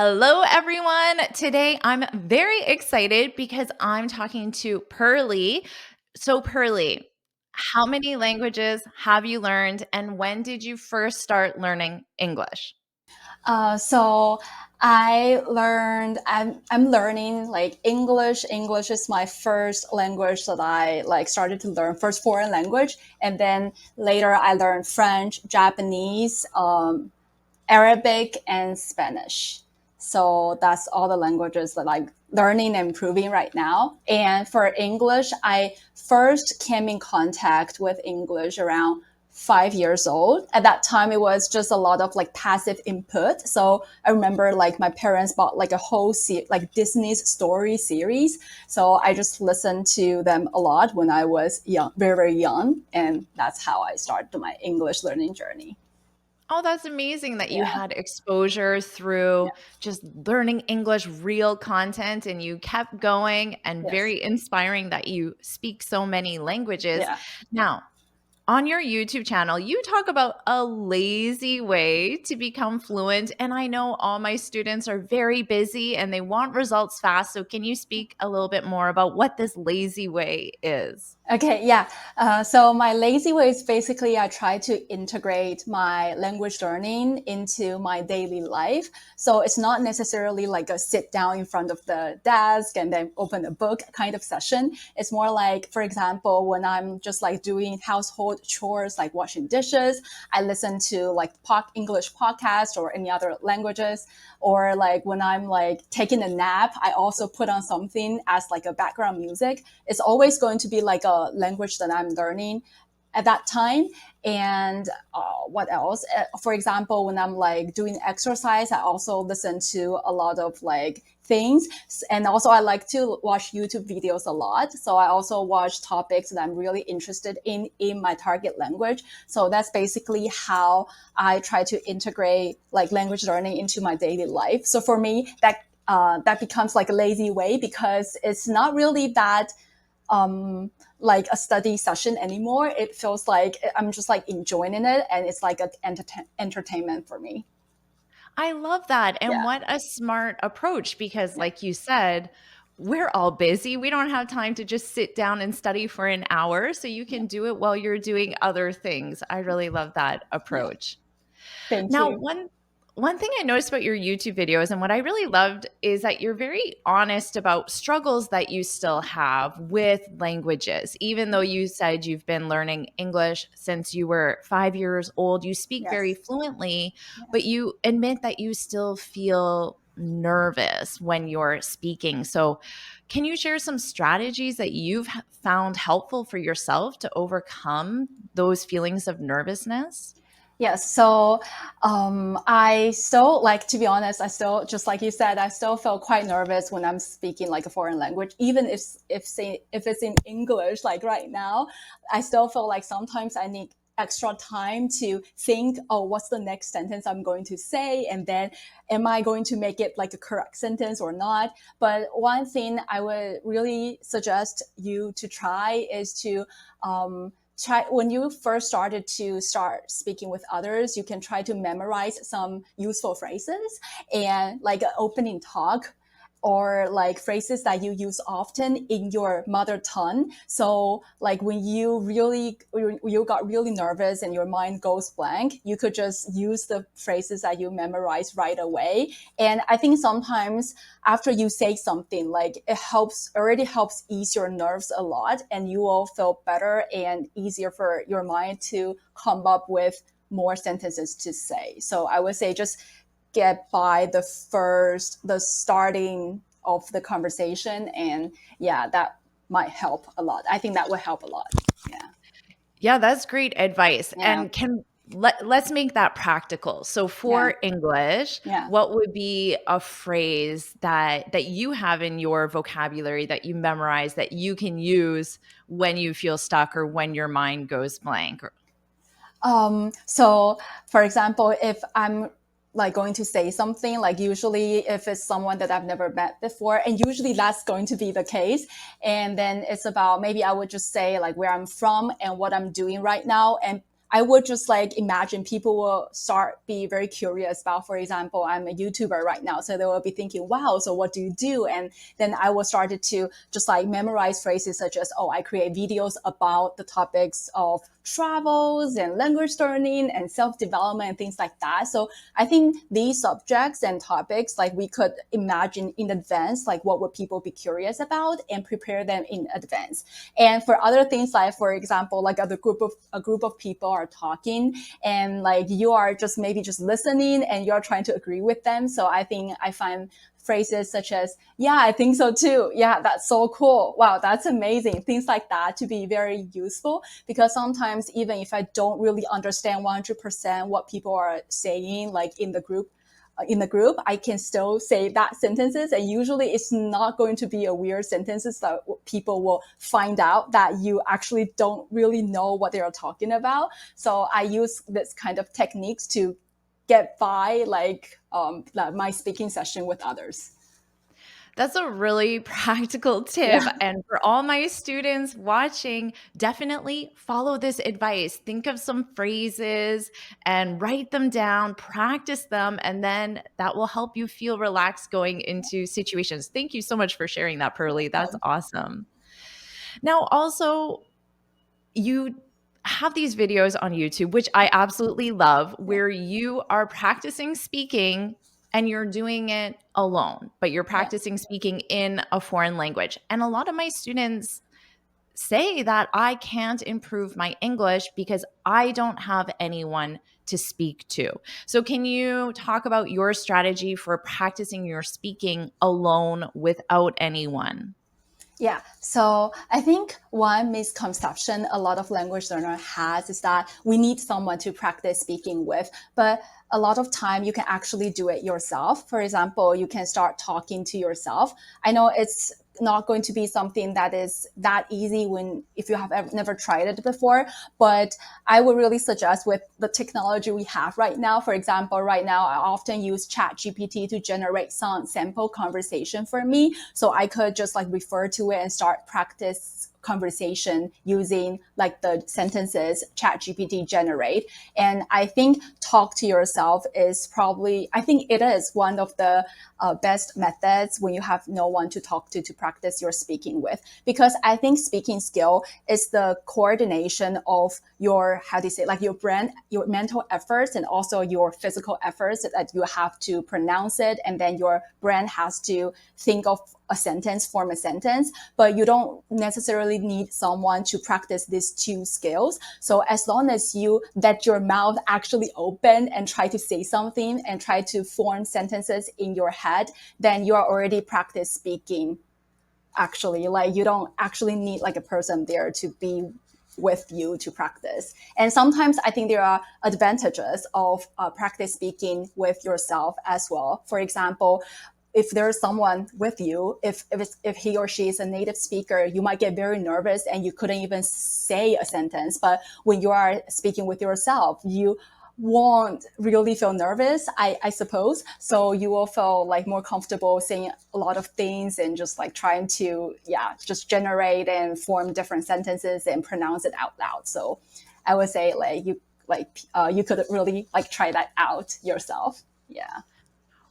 Hello, everyone. Today I'm very excited because I'm talking to Pearly. So, Pearly, how many languages have you learned, and when did you first start learning English? So I'm learning like English. English is my first language that I like started to learn, first foreign language. And then later I learned French, Japanese, Arabic, and Spanish. So that's all the languages that I'm learning and improving right now. And for English, I first came in contact with English around 5 years old. At that time, it was just a lot of like passive input. So I remember like my parents bought like a whole like Disney's story series. So I just listened to them a lot when I was young, very, very young. And that's how I started my English learning journey. Oh, that's amazing that you Yeah. had exposure through just learning English, real content, and you kept going, and Yes. very inspiring that you speak so many languages. Yeah. Now, on your YouTube channel, you talk about a lazy way to become fluent. And I know all my students are very busy and they want results fast. So, can you speak a little bit more about what this lazy way is? Okay, yeah. So my lazy way is basically I try to integrate my language learning into my daily life. So it's not necessarily like a sit down in front of the desk and then open a book kind of session. It's more like, for example, when I'm just like doing household chores, like washing dishes, I listen to like English podcast or any other languages. Or like when I'm like taking a nap, I also put on something as like a background music. It's always going to be like a language that I'm learning at that time. And what else? For example, when I'm like doing exercise, I also listen to a lot of like things. And also, I like to watch YouTube videos a lot. So I also watch topics that I'm really interested in my target language. So that's basically how I try to integrate like language learning into my daily life. So for me, that becomes like a lazy way because it's not really that like a study session anymore. It feels like I'm just like enjoying it, and it's like an entertainment for me. I love that. And Yeah, what a smart approach because, yeah, like you said, we're all busy. We don't have time to just sit down and study for an hour. So you yeah, can do it while you're doing other things. I really love that yeah. approach. Thank Now, you. one thing I noticed about your YouTube videos and what I really loved is that you're very honest about struggles that you still have with languages. Even though you said you've been learning English since you were 5 years old, you speak very Yes, fluently, but yes. you admit that you still feel nervous when you're speaking. So, can you share some strategies that you've found helpful for yourself to overcome those feelings of nervousness? Yes. So I still like to be honest. I still just like you said. I still feel quite nervous when I'm speaking like a foreign language, even if it's in English. Like right now, I still feel like sometimes I need extra time to think. Oh, what's the next sentence I'm going to say, and then am I going to make it like a correct sentence or not? But one thing I would really suggest you to try is to try when you first start speaking with others, you can try to memorize some useful phrases and like an opening talk or like phrases that you use often in your mother tongue. So like when you got really nervous and your mind goes blank, you could just use the phrases that you memorize right away. And I think sometimes after you say something, like it helps already helps ease your nerves a lot, and you will feel better and easier for your mind to come up with more sentences to say. So I would say just get by the starting of the conversation, and yeah, that might help a lot. I think that would help a lot. Yeah. Yeah, that's great advice. Yeah. And let's make that practical. So Yeah. for English, Yeah. what would be a phrase that you have in your vocabulary that you memorize that you can use when you feel stuck or when your mind goes blank? So for example, if I'm like going to say something, like usually if it's someone that I've never met before, and usually that's going to be the case. And then it's about maybe I would just say like where I'm from and what I'm doing right now. And I would just like imagine people will start be very curious about, for example, I'm a YouTuber right now. So they will be thinking, wow, so what do you do? And then I will started to just like memorize phrases such as, oh, I create videos about the topics of travels and language learning and self-development and things like that. So I think these subjects and topics, like we could imagine in advance, like what would people be curious about and prepare them in advance. And for other things, like for example, like a group of people are talking and like you are just maybe just listening and you're trying to agree with them. So I think I find phrases such as, yeah, I think so too. Yeah, that's so cool. Wow, that's amazing. Things like that to be very useful, because sometimes even if I don't really understand 100% what people are saying, like in the group, I can still say that sentences. And usually it's not going to be a weird sentences that people will find out that you actually don't really know what they are talking about. So I use this kind of techniques to get by like my speaking session with others. That's a really practical tip. Yeah. And for all my students watching, definitely follow this advice. Think of some phrases and write them down, practice them, and then that will help you feel relaxed going into situations. Thank you so much for sharing that, Pearly. That's awesome. Now, also, you have these videos on YouTube, which I absolutely love, Yeah. where you are practicing speaking and you're doing it alone, but you're Yeah. practicing speaking in a foreign language. And a lot of my students say that I can't improve my English because I don't have anyone to speak to. So, can you talk about your strategy for practicing your speaking alone without anyone? Yeah, so I think one misconception a lot of language learner has is that we need someone to practice speaking with, but a lot of time you can actually do it yourself. For example, you can start talking to yourself. I know it's not going to be something that is that easy when if you have never tried it before, but I would really suggest with the technology we have right now. For example, right now I often use ChatGPT to generate some sample conversation for me, so I could just like refer to it and start practice conversation using like the sentences ChatGPT generate. And I think talk to yourself is probably, I think it is one of the best methods when you have no one to talk to practice your speaking with. Because I think speaking skill is the coordination of your, how do you say, like your brain, your mental efforts and also your physical efforts that you have to pronounce it. And then your brain has to think of a sentence, form a sentence, but you don't necessarily need someone to practice these two skills. So as long as you let your mouth actually open and try to say something and try to form sentences in your head, then you are already practice speaking. Actually, like you don't actually need like a person there to be with you to practice. And sometimes I think there are advantages of practice speaking with yourself as well. For example, if there's someone with you, if he or she is a native speaker, you might get very nervous and you couldn't even say a sentence. But when you are speaking with yourself, you won't really feel nervous, I suppose. So you will feel like more comfortable saying a lot of things and just like trying to, yeah, just generate and form different sentences and pronounce it out loud. So I would say you could really like try that out yourself. Yeah.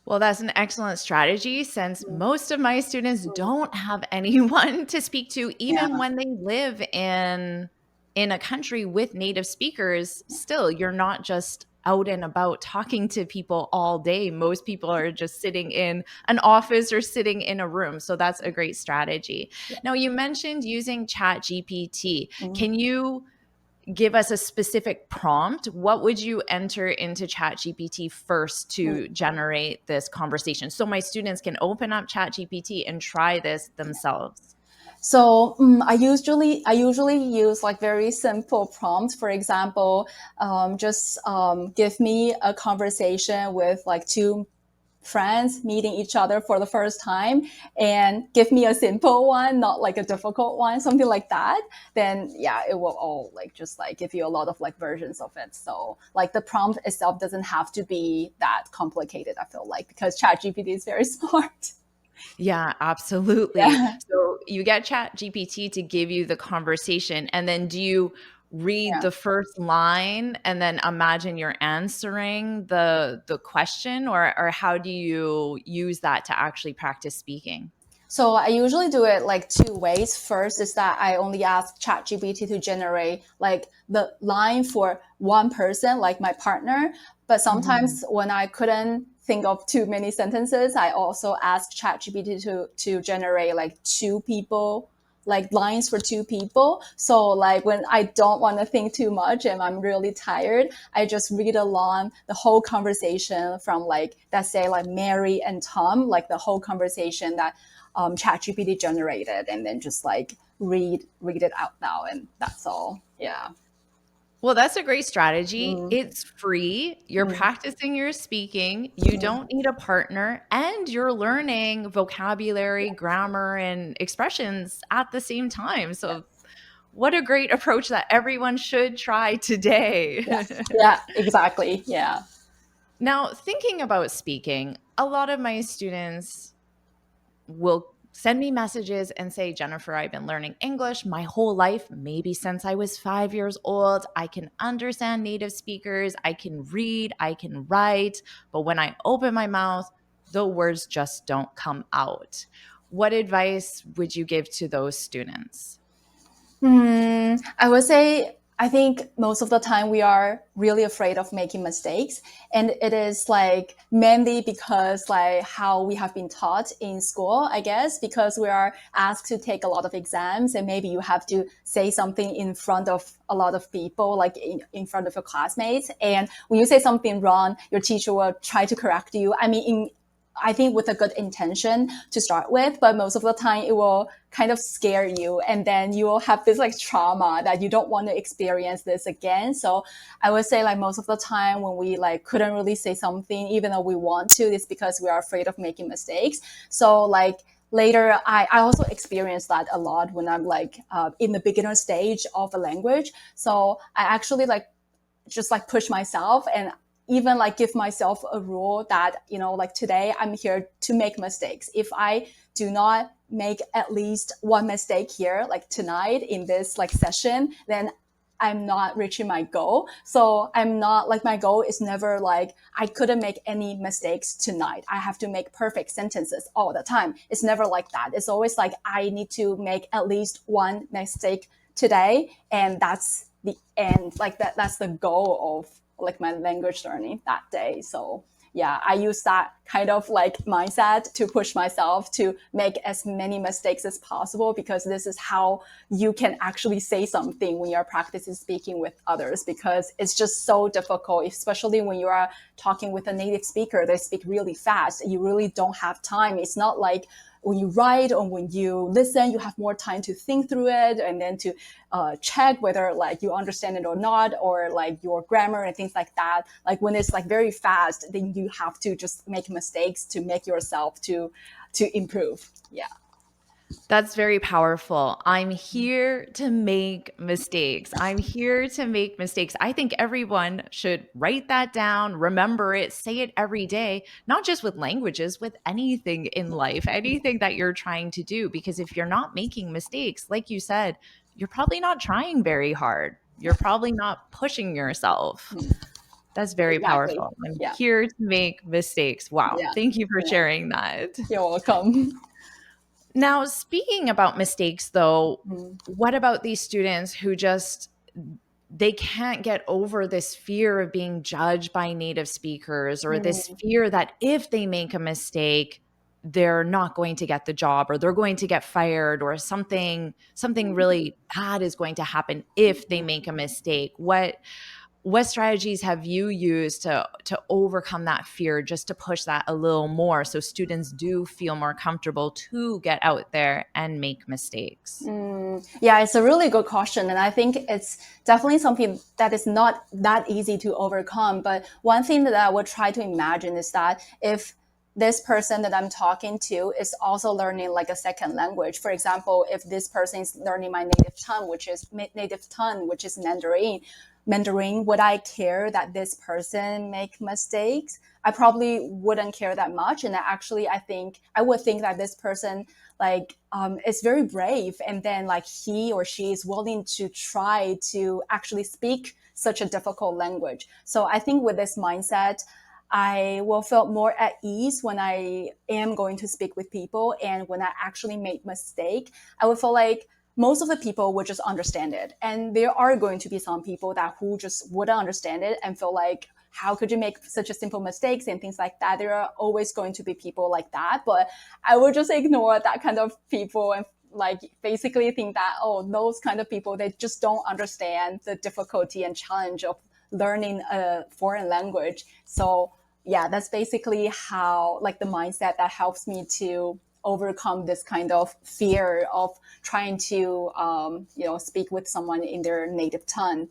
Well, that's an excellent strategy since most of my students don't have anyone to speak to, even Yeah. when they live in a country with native speakers. Still, you're not just out and about talking to people all day. Most people are just sitting in an office or sitting in a room. So that's a great strategy. Yeah. Now, you mentioned using ChatGPT. Mhm. Can you give us a specific prompt, what would you enter into ChatGPT first to generate this conversation? So my students can open up ChatGPT and try this themselves. So I usually use like very simple prompts. For example, just give me a conversation with like two friends meeting each other for the first time and give me a simple one, not like a difficult one, something like that. Then yeah, it will all like just like give you a lot of like versions of it. So like the prompt itself doesn't have to be that complicated, I feel like, because ChatGPT is very smart. Yeah, absolutely. Yeah. So you get ChatGPT to give you the conversation, and then do you read Yeah. the first line and then imagine you're answering the question, or how do you use that to actually practice speaking? So I usually do it like two ways. First is that I only ask ChatGPT to generate like the line for one person, like my partner. But Mhm. sometimes when I couldn't think of too many sentences, I also ask ChatGPT to generate like two people, like lines for two people. So like when I don't want to think too much and I'm really tired, I just read along the whole conversation from like, let's say like Mary and Tom, like the whole conversation that ChatGPT generated, and then just like read it out loud, and that's all. Yeah. Well, that's a great strategy. Mm, It's free. You're mm, practicing your speaking. You mm. don't need a partner, and you're learning vocabulary, grammar, and expressions at the same time. So, what a great approach that everyone should try today. Yes. Yeah. Exactly. Yeah. Now, thinking about speaking, a lot of my students will send me messages and say, Jennifer, I've been learning English my whole life, maybe since I was 5 years old. I can understand native speakers, I can read, I can write, but when I open my mouth, the words just don't come out. What advice would you give to those students? I would say I think most of the time we are really afraid of making mistakes, and it is like mainly because like how we have been taught in school, I guess, because we are asked to take a lot of exams, and maybe you have to say something in front of a lot of people, like in front of your classmates, and when you say something wrong, your teacher will try to correct you. I mean, I think with a good intention to start with, but most of the time it will kind of scare you, and then you will have this like trauma that you don't want to experience this again. So I would say like most of the time when we like couldn't really say something even though we want to, it's because we are afraid of making mistakes. So like later I also experienced that a lot when I'm like in the beginner stage of a language. So I actually like just like push myself and even like give myself a rule that, you know, like today I'm here to make mistakes. If I do not make at least one mistake here, like tonight in this like session, then I'm not reaching my goal. So I'm not like, my goal is never like I couldn't make any mistakes tonight. I have to make perfect sentences all the time. It's never like that. It's always like I need to make at least one mistake today, and that's the end. Like that's the goal of like my language learning that day. So yeah, I use that kind of like mindset to push myself to make as many mistakes as possible, because this is how you can actually say something when you're practicing speaking with others, because it's just so difficult, especially when you are talking with a native speaker. They speak really fast. You really don't have time. It's not like when you write or when you listen, you have more time to think through it and then to check whether like you understand it or not, or like your grammar and things like that. Like when it's like very fast, then you have to just make mistakes to make yourself to improve. Yeah. That's very powerful. I'm here to make mistakes. I'm here to make mistakes. I think everyone should write that down, remember it, say it every day, not just with languages, with anything in life, anything that you're trying to do. Because if you're not making mistakes, like you said, you're probably not trying very hard. You're probably not pushing yourself. That's very Exactly. powerful. I'm Yeah. here to make mistakes. Wow. Yeah. Thank you for Yeah. sharing that. You're welcome. Now, speaking about mistakes though, Mm, what about these students who just they can't get over this fear of being judged by native speakers, or this mm, fear that if they make a mistake, they're not going to get the job, or they're going to get fired, or something really bad is going to happen if they make a mistake. What strategies have you used to overcome that fear, just to push that a little more so students do feel more comfortable to get out there and make mistakes? yeah, it's a really good question. And I think it's definitely something that is not that easy to overcome. But one thing that I would try to imagine is that if this person that I'm talking to is also learning like a second language. For example, if this person is learning my native tongue, which is Mandarin, would I care that this person make mistakes? I probably wouldn't care that much. And I would think that this person is very brave, and then like he or she is willing to try to actually speak such a difficult language. So I think with this mindset, I will feel more at ease when I am going to speak with people. And when I actually make mistake, I would feel like most of the people would just understand it. And there are going to be some people who just wouldn't understand it and feel like, how could you make such a simple mistakes and things like that? There are always going to be people like that, but I would just ignore that kind of people and like basically think that, oh, those kind of people, they just don't understand the difficulty and challenge of learning a foreign language. So yeah, that's basically how like the mindset that helps me to overcome this kind of fear of trying to speak with someone in their native tongue.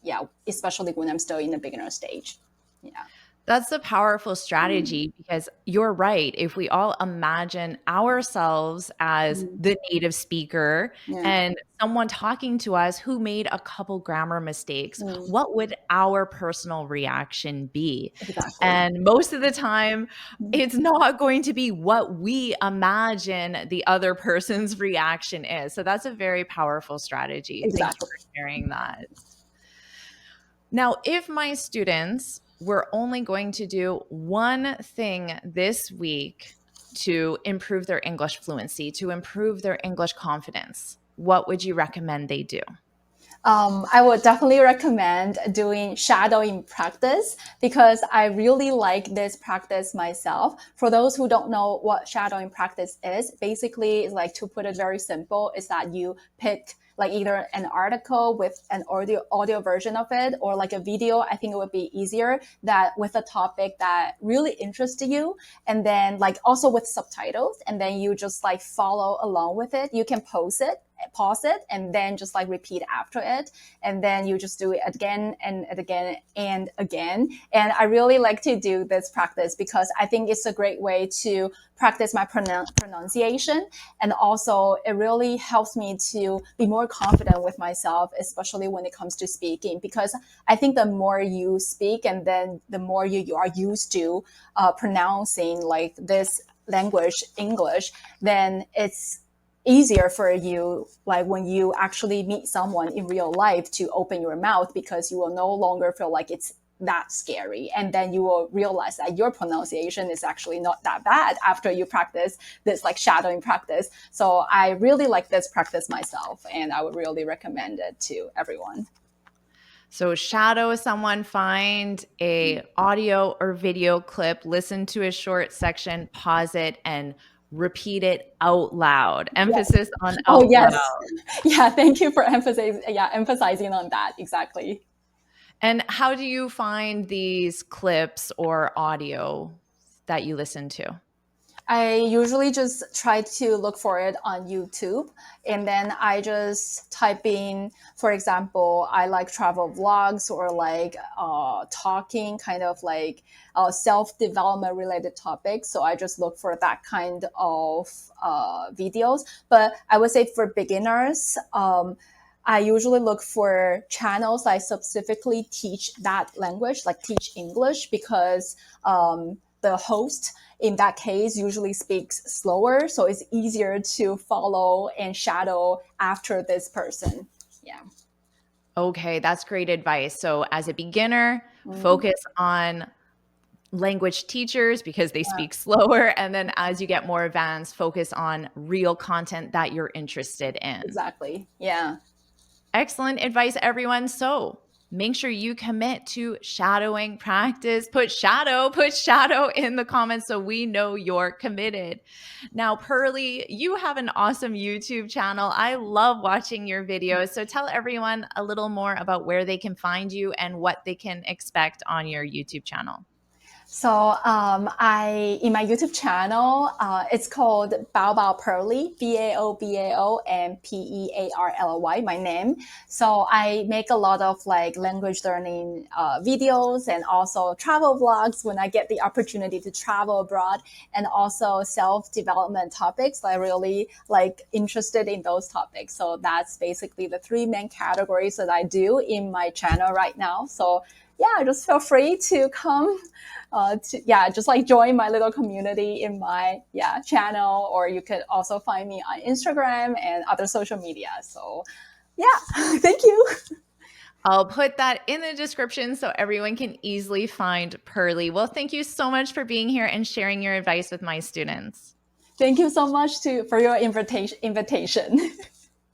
Yeah, especially when I'm still in the beginner stage. Yeah. That's a powerful strategy because you're right. If we all imagine ourselves as Mm. the native speaker Yeah. and someone talking to us who made a couple grammar mistakes, Mm. what would our personal reaction be? Exactly. And most of the time, Mm. it's not going to be what we imagine the other person's reaction is. So that's a very powerful strategy. Thank you Exactly. for sharing that. Now, if my students were only going to do one thing this week to improve their English fluency, to improve their English confidence, what would you recommend they do? I would definitely recommend doing shadowing practice because I really like this practice myself. For those who don't know what shadowing practice is, basically, it's like, to put it very simple, is that you pick like either an article with an audio version of it, or like a video. I think it would be easier that with a topic that really interests you, and then like also with subtitles, and then you just like follow along with it. You can pause it, and then just like repeat after it, and then you just do it again and again and again. And I really like to do this practice because I think it's a great way to practice my pronunciation, and also it really helps me to be more confident with myself, especially when it comes to speaking, because I think the more you speak, and then the more you are used to pronouncing like this language, English, then it's easier for you, like when you actually meet someone in real life, to open your mouth, because you will no longer feel like it's that scary, and then you will realize that your pronunciation is actually not that bad after you practice this like shadowing practice. So I really like this practice myself, and I would really recommend it to everyone. So shadow someone, find a audio or video clip, listen to a short section, pause it, and repeat it out loud. Yes. Emphasis on Oh out yes. loud. Yeah, thank you for emphasizing on that. Exactly. And how do you find these clips or audio that you listen to? I usually just try to look for it on YouTube, and then I just type in, for example, I like travel vlogs, or like talking kind of like self-development related topics. So I just look for that kind of videos. But I would say for beginners, I usually look for channels that specifically teach that language, like teach English, because the host in that case usually speaks slower, so it's easier to follow and shadow after this person. Yeah. Okay, that's great advice. So, as a beginner, Mhm. focus on language teachers because they Yeah, speak slower. And then, as you get more advanced, focus on real content that you're interested in. exactly. Yeah. Excellent advice, everyone. So make sure you commit to shadowing practice. Put shadow in the comments so we know you're committed. Now, Pearly, you have an awesome YouTube channel. I love watching your videos. So tell everyone a little more about where they can find you and what they can expect on your YouTube channel. So I in my YouTube channel, it's called Bao Bao Pearly, Bao and Pearly, my name. So I make a lot of like language learning videos, and also travel vlogs when I get the opportunity to travel abroad, and also self development topics. I really like interested in those topics. So that's basically the three main categories that I do in my channel right now. So yeah, just feel free to come. Just like join my little community in my channel, or you could also find me on Instagram and other social media. So yeah, thank you. I'll put that in the description so everyone can easily find Pearly. Well, thank you so much for being here and sharing your advice with my students. Thank you so much for your invitation.